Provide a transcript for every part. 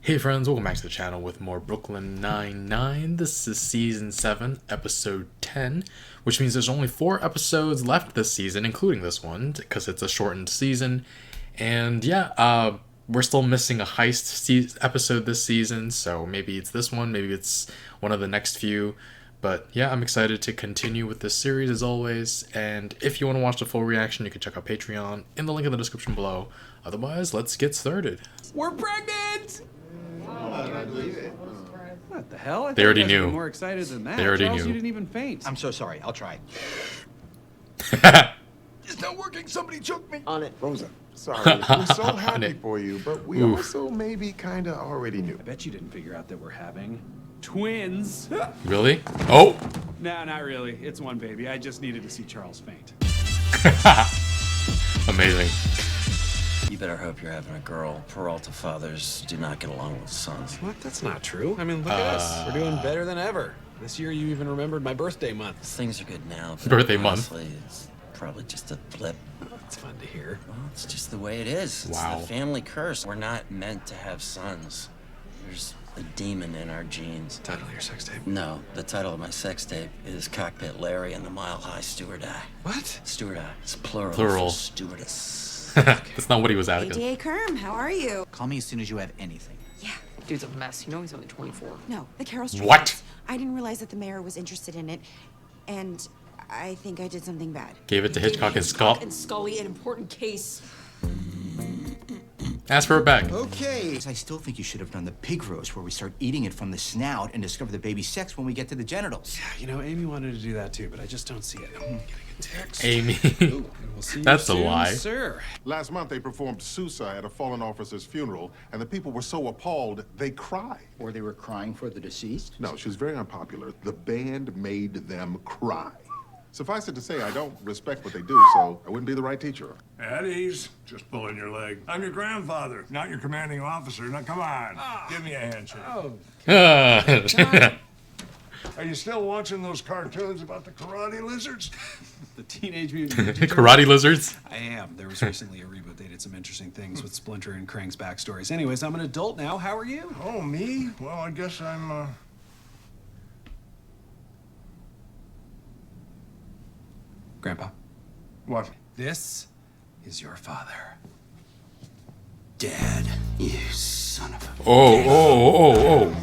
Hey friends, welcome back to the channel with more Brooklyn Nine-Nine. This is Season 7, Episode 10, which means there's only 4 episodes left this season, including this one, because it's a shortened season. And yeah, we're still missing a heist episode this season, so maybe it's this one, maybe it's one of the next few. But yeah, I'm excited to continue with this series as always, and if you want to watch the full reaction, you can check out Patreon in the link in the description below. Otherwise, let's get started. We're pregnant! I believe it. What the hell? They already knew. More excited than that. They already Charles, knew. You didn't even faint. I'm so sorry. I'll try. It's not working. Somebody choked me. On it. Rosa, sorry. We're so happy it. for you, but we Oof. also maybe kind of already knew. I bet you didn't figure out that we're having twins. Really? Oh! No, not really. It's one baby. I just needed to see Charles faint. Amazing. You better hope you're having a girl. Peralta fathers do not get along with sons. What? That's not true. I mean, look at us. We're doing better than ever. This year you even remembered my birthday month. Things are good now. But Birthday month. honestly, it's probably just a blip. It's fun to hear. Well, it's just the way it is. It's Wow. the family curse. We're not meant to have sons. There's a demon in our genes. Title of your sex tape. No, the title of my sex tape is Cockpit Larry and the Mile High Steward Eye. What? Steward Eye. It's plural. Plural. For stewardess. That's not what he was asking. ADA Kerm, how are you? Call me as soon as you have anything. Yeah. Dude's a mess. You know he's only 24. No, the Carol Street. What? House. I didn't realize that the mayor was interested in it, and I think I did something bad. Gave it to Hitchcock and Skull. And Scully, an important case. Ask for it back. Okay. I still think you should have done the pig roast where we start eating it from the snout and discover the baby's sex when we get to the genitals. You know, Amy wanted to do that too, but I just don't see it. I'm getting a text. Amy. We'll see you That's a soon, lie. sir. Last month, they performed Susa at a fallen officer's funeral, and the people were so appalled, they cried. Or they were crying for the deceased. No, she was very unpopular. The band made them cry. Suffice it to say, I don't respect what they do, so I wouldn't be the right teacher. At ease. Just pulling your leg. I'm your grandfather, not your commanding officer. Now, come on. Give me a handshake. Are you still watching those cartoons about the karate lizards? The Teenage Mutant Ninja Turtles. Karate lizards. I am. There was recently a reboot. They did some interesting things with Splinter and Krang's backstories. Anyways, I'm an adult now. How are you? Oh, me? Well, I guess I'm, Grandpa, What? this is your father. Dad, you son of a... Oh.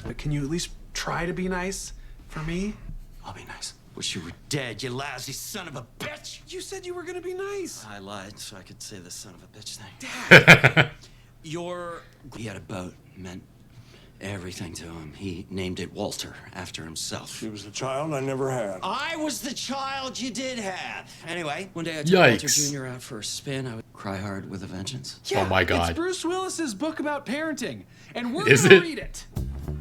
But can you at least try to be nice for me? I'll be nice. Wish you were dead, you lousy son of a bitch. You said you were gonna be nice. I lied so I could say the son of a bitch thing. He had a boat. Meant everything to him. He named it Walter after himself. She was the child I never had. I was the child you did have. Anyway, one day I took Walter Yikes. Jr. out for a spin. I would cry hard with a vengeance. Oh my God. It's Bruce Willis's book about parenting, and we're Is gonna it? read it.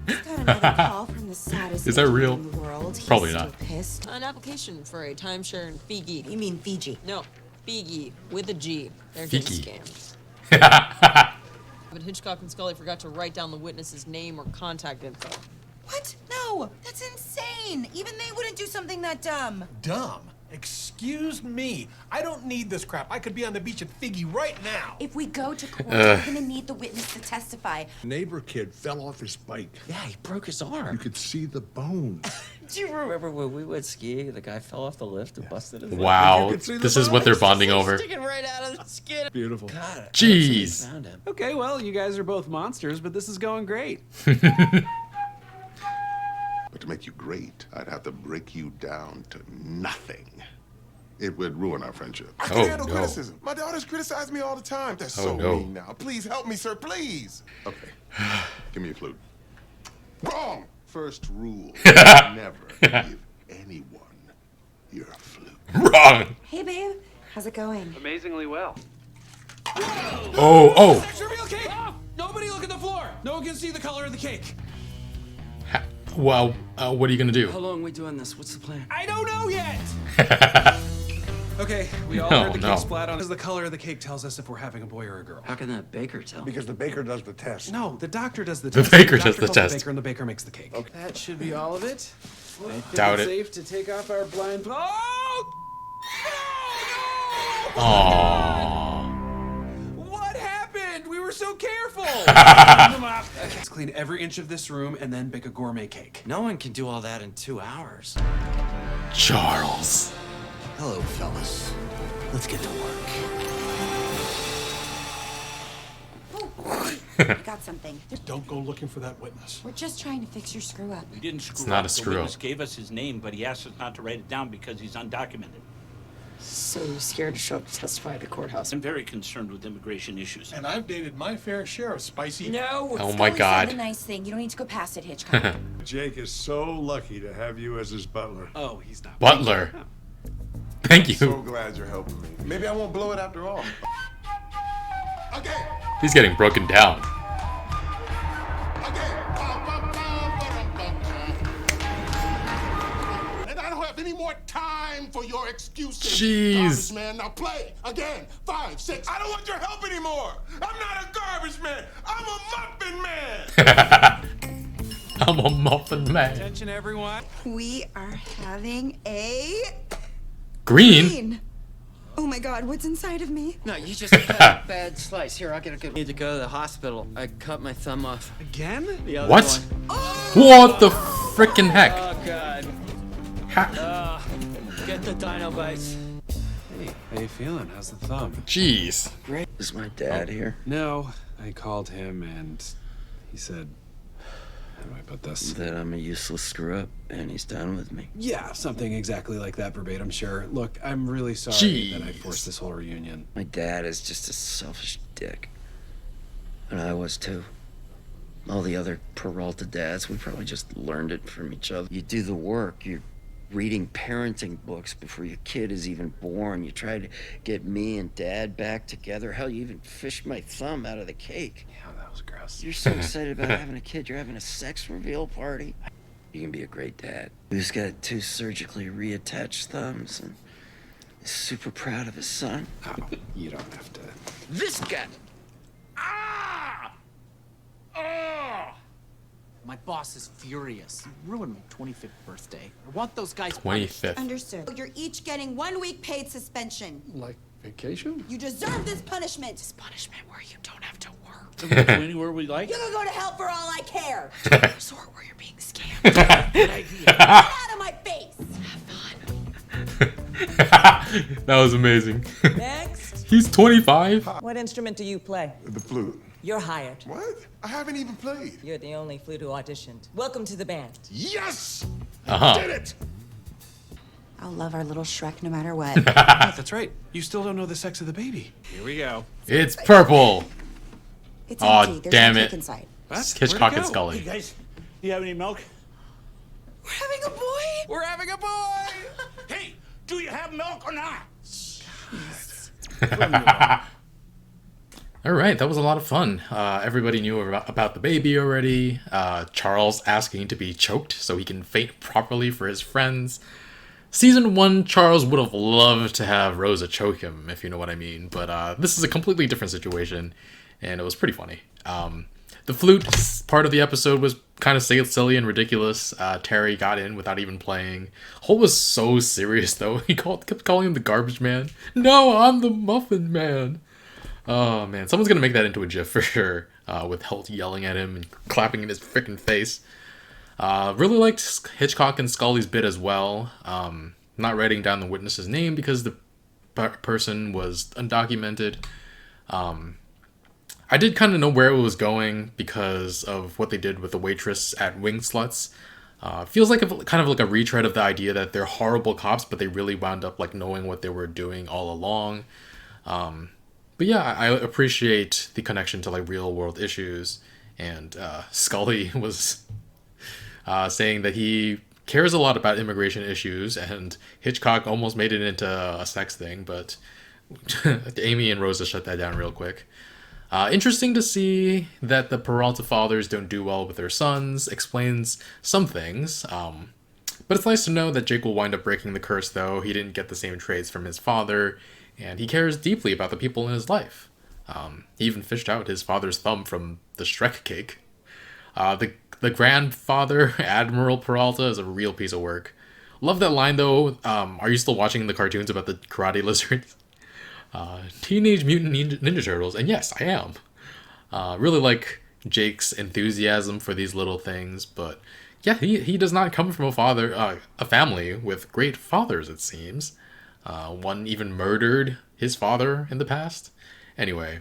Got another call from the saddest Is that man real? in the world. He's Probably still not. Pissed. An application for a timeshare in Fiji. You mean Fiji? No, Fiji with a G. They're Fiji. getting scammed. But Hitchcock and Scully forgot to write down the witness's name or contact info. What? No, that's insane. Even they wouldn't do something that dumb. Dumb. Excuse me. I don't need this crap. I could be on the beach at Figgy right now. If we go to court, we're gonna need the witness to testify. Neighbor kid fell off his bike. Yeah, he broke his arm. You could see the bone. Do you remember when we went skiing? The guy fell off the lift and busted his Wow. could see the This is what they're bonding over. Sticking right out of the skin. Beautiful. God, Jeez. I found him. Okay, well, you guys are both monsters, but this is going great. But to make you great, I'd have to break you down to nothing. It would ruin our friendship. Oh, can't handle no. criticism. My daughters criticize me all the time. That's Oh, so no. mean now. Please help me, sir, please. Okay. Give me a flute. Wrong! First rule. Never give anyone your flute. Wrong. Hey, babe. How's it going? Amazingly well. Oh. Real cake! Nobody look at the floor! No one can see the color of the cake. Well, what are you gonna do? How long are we doing this? What's the plan? I don't know yet! Okay, we all No, heard the no. cake splat on. The color of the cake tells us if we're having a boy or a girl. How can that baker tell? Because the baker does the test. No, the doctor does the The test. baker doctor does the calls test. baker and the baker makes the cake. Okay. That should be all of it. I think Doubt it's it. safe to take off our blind... Oh! Aww. What happened? were so careful. Let's clean every inch of this room and then bake a gourmet cake. No one can do all that in 2 hours. Charles. Hello, fellas. Let's get to work. I got something. Don't go looking for that witness. We're just trying to fix your screw up. We didn't screw It's not up. a The screw witness up. gave us his name, but he asked us not to write it down because he's undocumented. So you're scared to show up to testify at the courthouse? I'm very concerned with immigration issues. And I've dated my fair share of spicy. No. Oh my Scully God. said the nice thing. You don't need to go past it, Hitchcock. Jake is so lucky to have you as his butler. Oh, he's not. Butler. Thank So you. glad you're helping me. Maybe I won't blow it after all. Okay. He's getting broken down. Okay. And I don't have any more time for your excuses. Jeez. Garbage man, now play again. 5, 6. I don't want your help anymore. I'm not a garbage man. I'm a muffin man. I'm a muffin man. Attention, everyone. We are having a Green? scene. Oh my God, what's inside of me? No, you just cut a bad slice. Here, I'll get a good one. I need to go to the hospital. I cut my thumb off. Again? The other What? one. What the frickin' heck? Oh, God. Ha- Get the dino bites. Hey, how you feeling? How's the thumb? Jeez. Great. Is my dad here? No, I called him and he said, how do I put this? That I'm a useless screw up and he's done with me. Yeah, something exactly like that verbatim, sure. Look, I'm really sorry that I Jeez. forced this whole reunion. My dad is just a selfish dick. And I was too. All the other Peralta dads, we probably just learned it from each other. You do the work, you're reading parenting books before your kid is even born. You try to get me and dad back together. Hell, you even fished my thumb out of the cake. Yeah, that was gross. You're so excited about having a kid, you're having a sex reveal party. You can be a great dad. Who's got 2 surgically reattached thumbs and is super proud of his son. Oh, you don't have to. This guy! Ah! Oh! My boss is furious. You ruined my 25th birthday. I want those guys 25th. Understood. You're each getting 1 week paid suspension. Like vacation? You deserve this punishment. This punishment where you don't have to work. So we can go anywhere we like? You can go to hell for all I care. Resort where you're being scammed. Get out of my face. That was amazing. Next. He's 25? What instrument do you play? The flute. You're hired. What? I haven't even played. You're the only flute who auditioned. Welcome to the band. Yes! Uh-huh. Did it! I'll love our little Shrek no matter what. That's right. You still don't know the sex of the baby. Here we go. It's purple. It's Aw, empty. There's damn no it. cake inside. What? Hitchcock Where'd and it go? Scully. Hey, guys, do you have any milk? We're having a boy. We're having a boy! Hey, do you have milk or not? All right, that was a lot of fun. Everybody knew about the baby already. Charles asking to be choked so he can faint properly for his friends. Season 1, Charles would have loved to have Rosa choke him, if you know what I mean. But this is a completely different situation, and it was pretty funny. The flute part of the episode was kind of silly and ridiculous. Terry got in without even playing. Holt was so serious, though. He kept calling him the garbage man. No, I'm the muffin man. Oh, man. Someone's going to make that into a gif for sure, with Holt yelling at him and clapping in his freaking face. Really liked Hitchcock and Scully's bit as well. Not writing down the witness's name because the person was undocumented. I did kind of know where it was going because of what they did with the waitress at Wing Sluts. Feels like kind of like a retread of the idea that they're horrible cops, but they really wound up like knowing what they were doing all along. But yeah, I appreciate the connection to like real world issues. And Scully was saying that he cares a lot about immigration issues, and Hitchcock almost made it into a sex thing, but Amy and Rosa shut that down real quick. Interesting to see that the Peralta fathers don't do well with their sons, explains some things. But it's nice to know that Jake will wind up breaking the curse, though. He didn't get the same traits from his father, and he cares deeply about the people in his life. He even fished out his father's thumb from the Shrek cake. The grandfather, Admiral Peralta, is a real piece of work. Love that line, though. Are you still watching the cartoons about the karate lizards? Teenage Mutant Ninja Turtles, and yes, I am. Really like Jake's enthusiasm for these little things, but yeah, he does not come from a family with great fathers, it seems. One even murdered his father in the past. Anyway,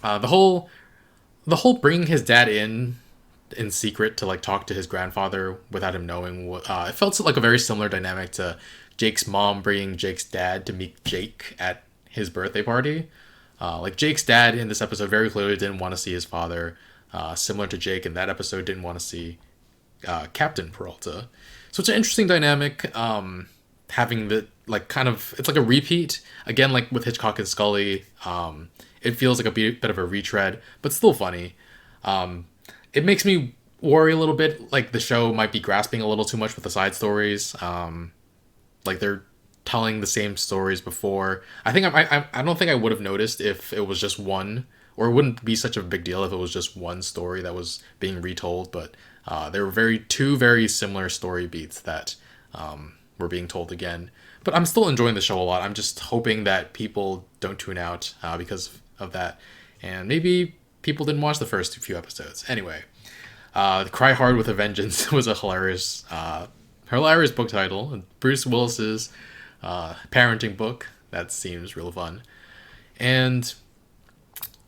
the whole bringing his dad in secret to like talk to his grandfather without him knowing what it felt like a very similar dynamic to Jake's mom bringing Jake's dad to meet Jake at his birthday party. Like Jake's dad in this episode very clearly didn't want to see his father, similar to Jake in that episode didn't want to see Captain Peralta. So it's an interesting dynamic. Having the like kind of it's like a repeat again, like with Hitchcock and Scully. It feels like a bit of a retread, but still funny. It makes me worry a little bit, like the show might be grasping a little too much with the side stories. Like they're telling the same stories before. I think I don't think I would have noticed if it was just one, or it wouldn't be such a big deal if it was just one story that was being retold. But there were two very similar story beats that were being told again. But I'm still enjoying the show a lot. I'm just hoping that people don't tune out because of that, and maybe people didn't watch the first few episodes. Anyway, Cry Hard with a Vengeance was a hilarious book title. Bruce Willis's parenting book. That seems real fun. And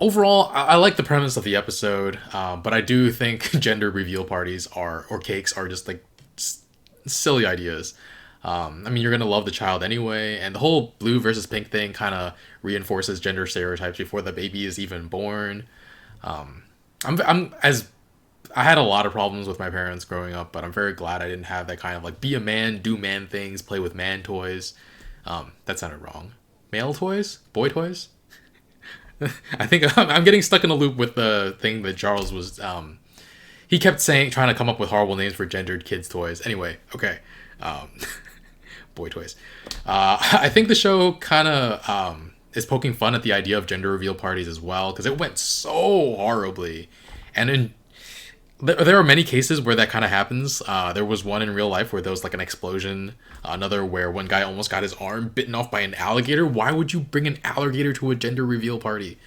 overall, I like the premise of the episode, but I do think gender reveal parties or cakes are just like silly ideas. I mean, you're gonna love the child anyway, and the whole blue versus pink thing kind of reinforces gender stereotypes before the baby is even born. I had a lot of problems with my parents growing up, but I'm very glad I didn't have that kind of like be a man, do man things, play with man toys. That sounded wrong. Male toys? Boy toys? I think I'm getting stuck in a loop with the thing that Charles was. He kept trying to come up with horrible names for gendered kids' toys. Anyway, okay. Boy toys. I think the show kind of is poking fun at the idea of gender reveal parties as well, because it went so horribly. And there are many cases where that kind of happens. There was one in real life where there was like an explosion. Another where one guy almost got his arm bitten off by an alligator. Why would you bring an alligator to a gender reveal party?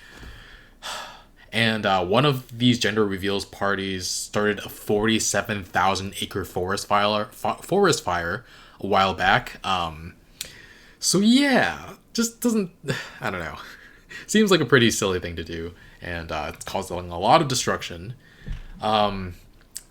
And one of these gender reveals parties started a 47,000 acre forest fire a while back. So yeah, just doesn't, I don't know. Seems like a pretty silly thing to do, and it's causing a lot of destruction.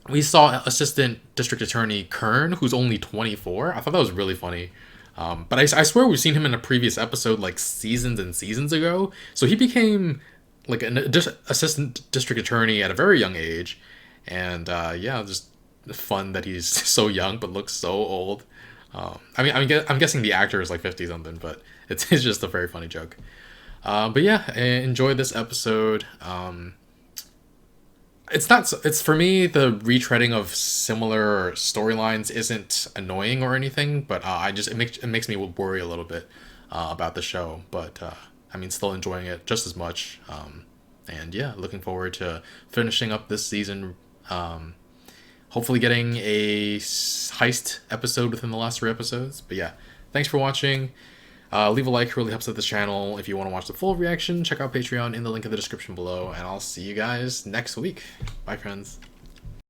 We saw Assistant District Attorney Kern, who's only 24. I thought that was really funny. But I swear we've seen him in a previous episode like seasons and seasons ago. So he became like an assistant district attorney at a very young age. And yeah, just fun that he's so young but looks so old. I'm guessing the actor is like 50 something, but it's just a very funny joke. But yeah, I enjoyed this episode. It's for me, the retreading of similar storylines isn't annoying or anything, but it makes me worry a little bit about the show. But I mean, still enjoying it just as much. And yeah, looking forward to finishing up this season. Hopefully getting a heist episode within the last 3 episodes. But yeah, thanks for watching. Leave a like, really helps out this channel. If you want to watch the full reaction, check out Patreon in the link in the description below, and I'll see you guys next week. Bye, friends.